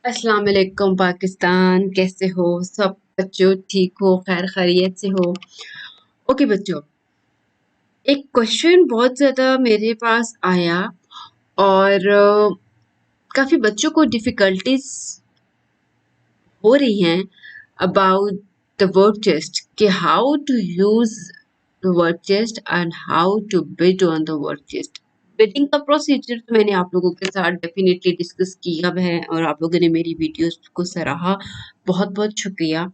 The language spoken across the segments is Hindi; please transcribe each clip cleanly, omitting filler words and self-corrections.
अस्सलाम वालेकुम पाकिस्तान, कैसे हो सब बच्चों? ठीक हो, खैर खैरियत से हो? ओके बच्चों, एक क्वेश्चन बहुत ज़्यादा मेरे पास आया और काफ़ी बच्चों को डिफ़िकल्टीज़ हो रही हैं अबाउट द वर्क टेस्ट कि how to use the work test and how to bid on the work test. Bidding का प्रोसीजर तो मैंने आप लोगों के साथ डेफिनेटली डिस्कस किया है और आप लोगों ने मेरी वीडियोस को सराहा, बहुत बहुत शुक्रिया।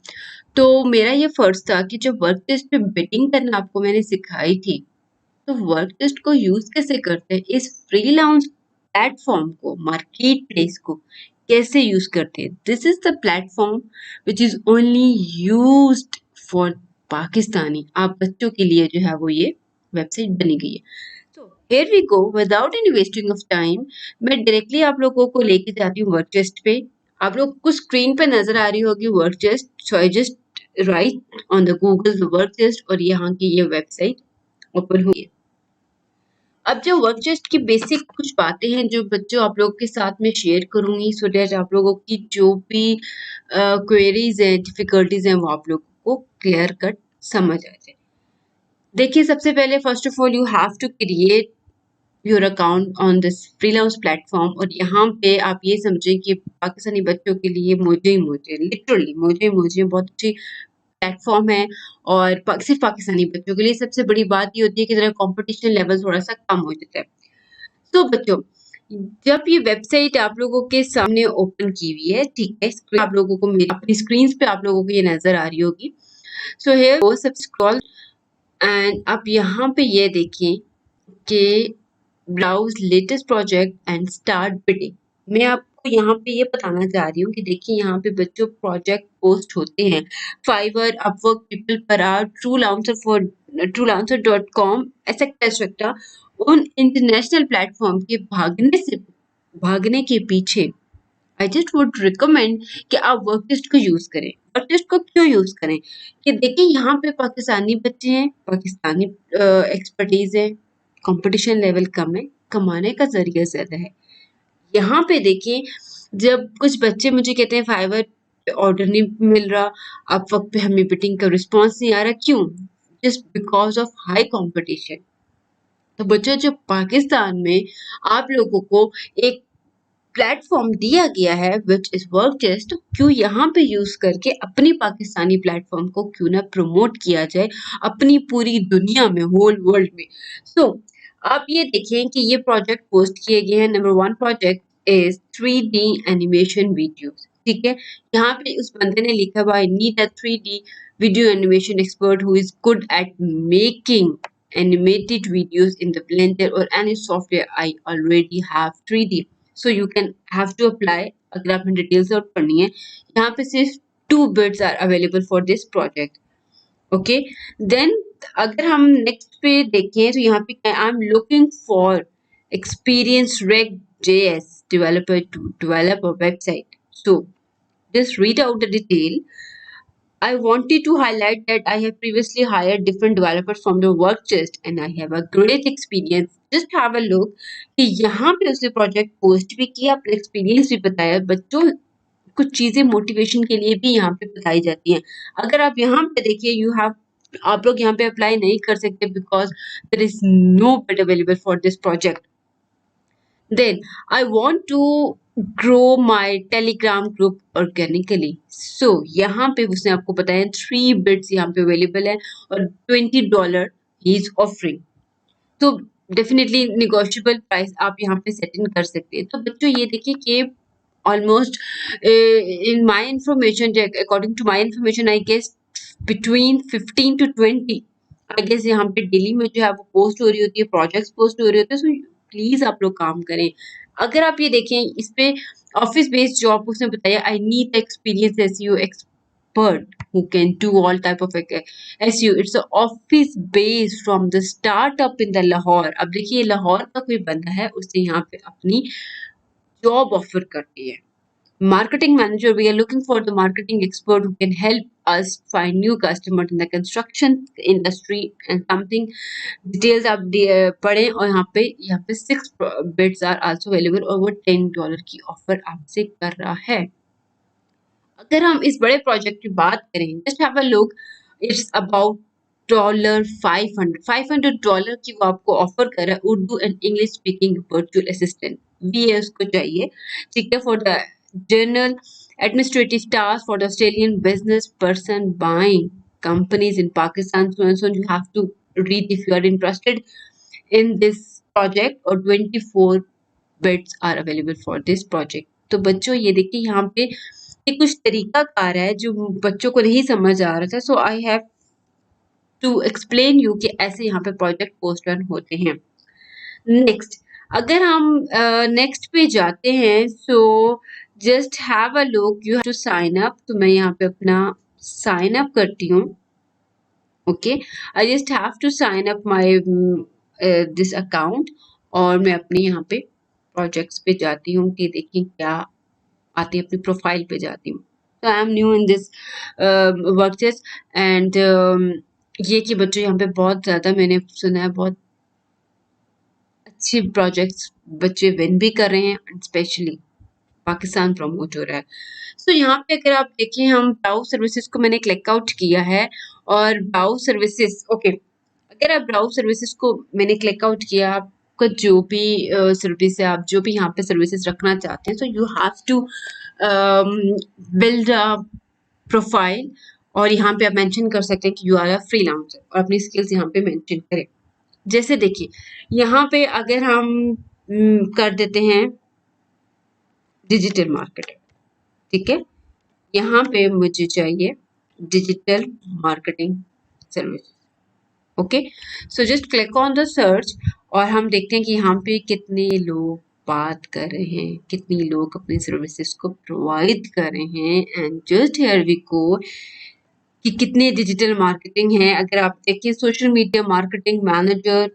तो मेरा ये फ़र्ज़ था कि जब वर्क टेस्ट पे बिडिंग करना आपको मैंने सिखाई थी, तो वर्क टेस्ट को यूज़ कैसे करते हैं, इस फ्रीलांस प्लेटफ़ॉर्म को, मार्केट प्लेस को कैसे यूज़ करते हैं। This is the platform which is only used for Pakistani. आप बच्चों के लिए जो है वो ये वेबसाइट बनी गई है। So here we go without any wasting of time. मैं डायरेक्टली आप लोगों को लेके जाती हूँ वर्क टेस्ट पे। आप लोग को स्क्रीन पे नज़र आ रही होगी work test, so I just write on the Google work test और यहाँ की ये वेबसाइट ओपन हुई है। अब जो वर्क टेस्ट की बेसिक कुछ बातें हैं जो बच्चों आप लोगों के साथ में शेयर करूंगी सो दैट आप लोगों की जो भी क्वेरीज हैं, डिफिकल्टीज हैं, वो आप लोगों को क्लियर कट समझ आ जाए। देखिए, सबसे पहले first of all you have to create your account on this freelance platform और यहाँ पे आप ये समझें कि पाकिस्तानी बच्चों के लिए मुझे लिटरली मुझे बहुत अच्छी प्लेटफॉर्म है और सिर्फ पाकिस्तानी बच्चों के लिए सबसे बड़ी बात ये होती है कि जरा कंपटीशन लेवल थोड़ा सा कम हो जाता है। तो बच्चों, जब ये वेबसाइट आप लोगों के सामने ओपन की हुई है, ठीक है, आप लोगों को मेरी अपनी स्क्रीन पे आप लोगों को ये नजर आ रही होगी। सो हियर वो सब स्क्रॉल एंड आप यहाँ पे ये देखें कि browse latest project and start bidding. मैं आपको यहाँ पे ये बताना चाह रही हूँ कि देखिए यहाँ पे बच्चों प्रोजेक्ट पोस्ट होते हैं Fiverr, Upwork, People Per Hour, Truelancer dot com etcetera etcetera. उन इंटरनेशनल प्लेटफॉर्म के भागने के पीछे आई जस्ट वुड रिकमेंड कि आप वर्क टेस्ट को यूज करें। वर्क टेस्ट को क्यों यूज करें कि देखिए यहाँ पे पाकिस्तानी बच्चे हैं, पाकिस्तानी एक्सपर्टीज है, कंपटीशन लेवल कम है, कमाने का जरिया ज्यादा है। यहाँ पे देखिए, जब कुछ बच्चे मुझे कहते हैं फाइवर पे ऑर्डर नहीं मिल रहा, अब वक्त पे हमें बिटिंग का रिस्पॉन्स नहीं आ रहा, क्यों? Just because of high competition. तो बच्चों, जो पाकिस्तान में आप लोगों को एक प्लेटफॉर्म दिया गया है विच इज वर्क टेस्ट, क्यों यहाँ पे यूज करके अपनी पाकिस्तानी प्लेटफॉर्म को क्यों ना प्रमोट किया जाए अपनी पूरी दुनिया में, होल वर्ल्ड में। सो आप ये देखें कि ये प्रोजेक्ट पोस्ट किए गए हैं। Number 1 project is 3D animation videos. ठीक है, यहाँ पे उस बंदे ने लिखा हुआ, I need a 3D video animation expert who is good at making animated videos in the Blender or any software I already have 3D. So you can have to apply। अगर आपने डिटेल्स और पढ़नी है, यहाँ पे सिर्फ 2 bids are available for this project। Okay, then अगर हम नेक्स्ट पे देखें तो यहाँ पे I am looking for experience React JS developer to develop a website। So just read out the detail। I wanted to highlight that I have previously hired different developers from the work chest and I have a great experience। Just have a look कि यहाँ पे उसने प्रोजेक्ट पोस्ट भी किया, अपना एक्सपीरियंस भी बताया। बच्चों, कुछ चीजें मोटिवेशन के लिए भी यहाँ पे बताई जाती हैं। अगर आप यहाँ पे देखिए, आप लोग यहाँ पे अप्लाई नहीं कर सकते because there is no bid available for this project. Then I want to grow my Telegram group organically। So यहाँ पे उसने आपको बताया 3 bids यहाँ पे अवेलेबल है और $20 ही इज ऑफरिंग। तो डेफिनेटली निगोशिएबल प्राइस आप यहाँ पे सेट इन कर सकते हैं। तो बच्चों, ये देखिए कि almost in my information, according to my information, I guess between 15 to 20 I guess यहाँ पे डेली में जो है वो पोस्ट हो रही होती है, प्रोजेक्ट्स पोस्ट हो रहे होते हैं। सो प्लीज आप लोग काम करें। अगर आप ये देखें इस पे ऑफिस बेस्ड जॉब उसने बताया, I need experience SEO expert who can do all type of SEO। It's a office based from the startup in the Lahore। अब देखिए, लाहौर का कोई बंदा है, उससे यहाँ पे अपनी जॉब ऑफर करती है। Marketing manager, we are looking for the marketing expert who can help us find new customers in the construction industry and something details आप पढ़ें। और यहाँ पे 6 bids are also available और वो $10 की ऑफर आपसे कर रहा है। अगर हम इस बड़े प्रोजेक्ट की बात करें, just have a look, it's about $500 की वो आपको ऑफर कर रहा है, Urdu and English speaking virtual assistant भी है उसको चाहिए, ठीक है, for the general administrative tasks for the Australian business person buying companies in Pakistan. So you have to read if you are interested in this project, or 24 bids are available for this project. तो बच्चों ये देखिए यहाँ पे ये कुछ तरीका कार है जो बच्चों को नहीं समझ आ रहा था, so I have to explain you कि ऐसे यहाँ पे प्रोजेक्ट पोस्ट रन होते हैं। नेक्स्ट, अगर हम नेक्स्ट पे जाते हैं, so just have a look, you have to sign up. तो मैं यहाँ पे अपना साइन अप करती हूँ। Okay, I just have to sign up my this account, और मैं अपने यहाँ पे प्रोजेक्ट्स पे जाती हूँ कि देखिए क्या आती है, अपनी प्रोफाइल पे जाती हूँ। तो I am new in this Workchase and ये कि बच्चों यहाँ पे बहुत ज़्यादा मैंने सुना है, बहुत अच्छे प्रोजेक्ट्स बच्चे विन भी कर रहे हैं, स्पेशली पाकिस्तान प्रमोट हो रहा है। सो यहाँ पे अगर आप देखें, हम ब्राउज सर्विसेज को मैंने क्लिक आउट किया है, और ब्राउज सर्विसेज, ओके, अगर आप ब्राउज सर्विसेज को मैंने क्लिक आउट किया, आपका जो भी सर्विस है, आप जो भी यहाँ पे सर्विसेज रखना चाहते हैं, so you have to build a profile, और यहाँ पे आप मेंशन कर सकते हैं कि यू आर अ फ्रीलांसर, और अपनी स्किल्स यहाँ पे मेंशन करें। जैसे देखिए यहाँ पे अगर हम कर देते हैं डिजिटल मार्केटिंग, ठीक है, यहाँ पे मुझे चाहिए digital marketing service. Okay, so just click on the search, और हम देखते हैं कि यहाँ पे कितने लोग बात कर रहे हैं, कितने लोग अपनी सर्विसेज को प्रोवाइड कर रहे हैं, and just here we go कि कितने डिजिटल मार्केटिंग है। अगर आप देखिए सोशल मीडिया मार्केटिंग मैनेजर,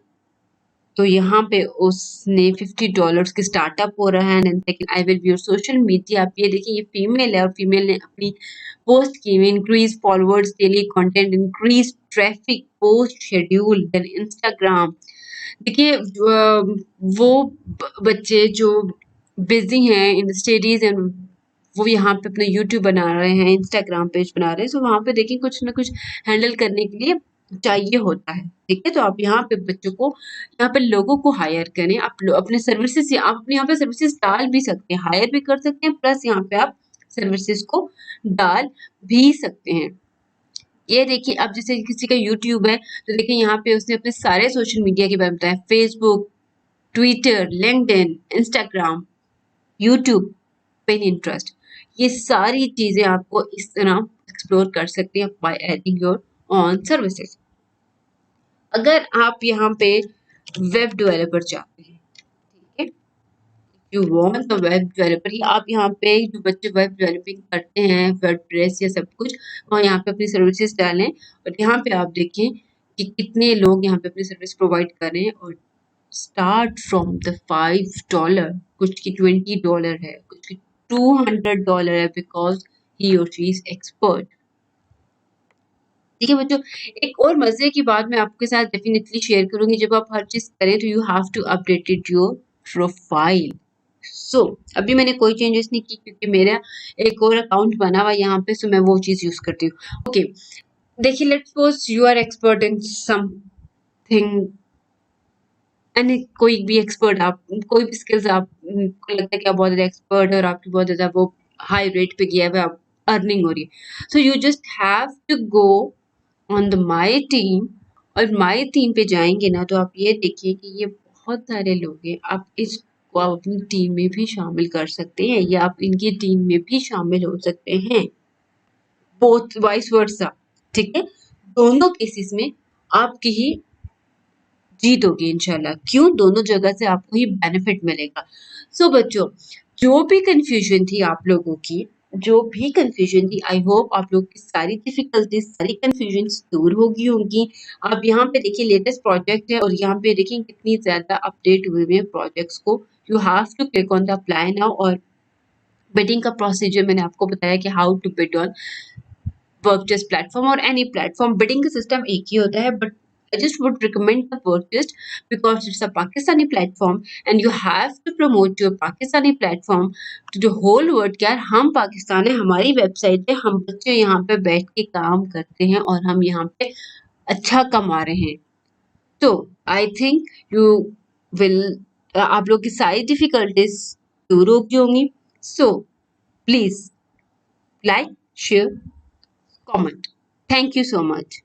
तो यहाँ पे उसने $50 की स्टार्टअप हो रहा है, and second I will your social media. आप ये देखिए, ये फीमेल है, और फीमेल ने अपनी पोस्ट की में increase followers, daily content, increase traffic, post schedule, then Instagram. देखिए वो बच्चे जो बिजी हैं इन स्टडीज, एंड वो यहाँ पे अपना यूट्यूब बना रहे हैं, इंस्टाग्राम पेज बना रहे हैं, सो वहाँ पे देखिए कुछ ना कुछ हैंडल करने के लिए चाहिए होता है, ठीक है। तो आप यहाँ पे बच्चों को, यहाँ पे लोगों को हायर करें, आप अपने सर्विसेज, आप अपने यहाँ पे सर्विसेज डाल भी सकते हैं, हायर भी कर सकते हैं, प्लस यहाँ पे आप सर्विसेज को डाल भी सकते हैं। ये देखिए, अब जैसे किसी का यूट्यूब है, तो देखिए यहाँ पे उसने अपने सारे सोशल मीडिया के बारे में बताया, Facebook, Twitter, LinkedIn, Instagram, YouTube, Pinterest, ये सारी चीजें आपको इस तरह एक्सप्लोर कर सकते हैं by adding your on services. अगर आप यहाँ पे वेब डेवलपर चाहते हैं, ठीक है, you want a web developer, आप यहाँ पे जो बच्चे वेब डेवलपिंग करते हैं, वर्डप्रेस या सब कुछ, और यहाँ पे अपनी सर्विसेज डालें, और यहाँ पे आप देखें कि कितने लोग यहाँ पे अपनी सर्विस प्रोवाइड कर रहे हैं, और स्टार्ट फ्रॉम द $5, कुछ की $20 है, कुछ की $200 है, बिकॉज ही और शी इज एक्सपर्ट। ठीक है बच्चों, एक और मजे की बात मैं आपके साथ डेफिनेटली शेयर करूंगी, जब आप हर चीज करें तो you have to updated your profile. So अभी मैंने कोई चेंजेस नहीं की, क्योंकि मेरा एक और अकाउंट बना हुआ यहाँ पे, सो मैं वो चीज यूज करती हूँ। ओके, देखिए, let's suppose you are expert in something, and कोई भी एक्सपर्ट, आप कोई भी स्किल्स, आप को लगता है कि आप बहुत ज्यादा एक्सपर्ट है, और आपकी बहुत ज्यादा वो हाई रेट पे गया हुआ, आप अर्निंग हो रही है, so you just have to go on the my team, और माई टीम पे जाएंगे ना, तो आप ये देखिए कि ये बहुत सारे लोग हैं, आप इसको आप अपनी टीम में भी शामिल कर सकते हैं, या आप इनकी टीम में भी शामिल हो सकते हैं, बोथ वाइस वर्सा, ठीक है। दोनों केसेस में आपकी ही जीत होगी इंशाल्लाह। क्यों? दोनों जगह से आपको ही बेनिफिट मिलेगा। सो बच्चों, जो भी कंफ्यूजन थी आप लोगों की, जो भी कंफ्यूजन थी, आई होप आप लोग की सारी डिफिकल्टीज, सारी कंफ्यूजन दूर होगी होंगी। आप यहाँ पे देखिए लेटेस्ट प्रोजेक्ट है, और यहाँ पे देखिए कितनी ज्यादा अपडेट हुए हैं प्रोजेक्ट्स को। You have to click on the apply now, और बिडिंग का प्रोसीजर मैंने आपको बताया कि how to bid on Workchase platform और एनी प्लेटफॉर्म। बिडिंग का सिस्टम एक ही होता है, but I just would recommend the purchase because it's a Pakistani platform and you have to promote your Pakistani platform to the whole world कि यार हम पाकिस्तान है, हमारी वेबसाइट है, हम बच्चे यहाँ पे बैठ के काम करते हैं और हम यहाँ पे अच्छा कमा रहे हैं। तो आई थिंक यू विल आप लोग की सारी डिफिकल्टीज दूर होगी होंगी। So please like, share, comment. Thank you so much.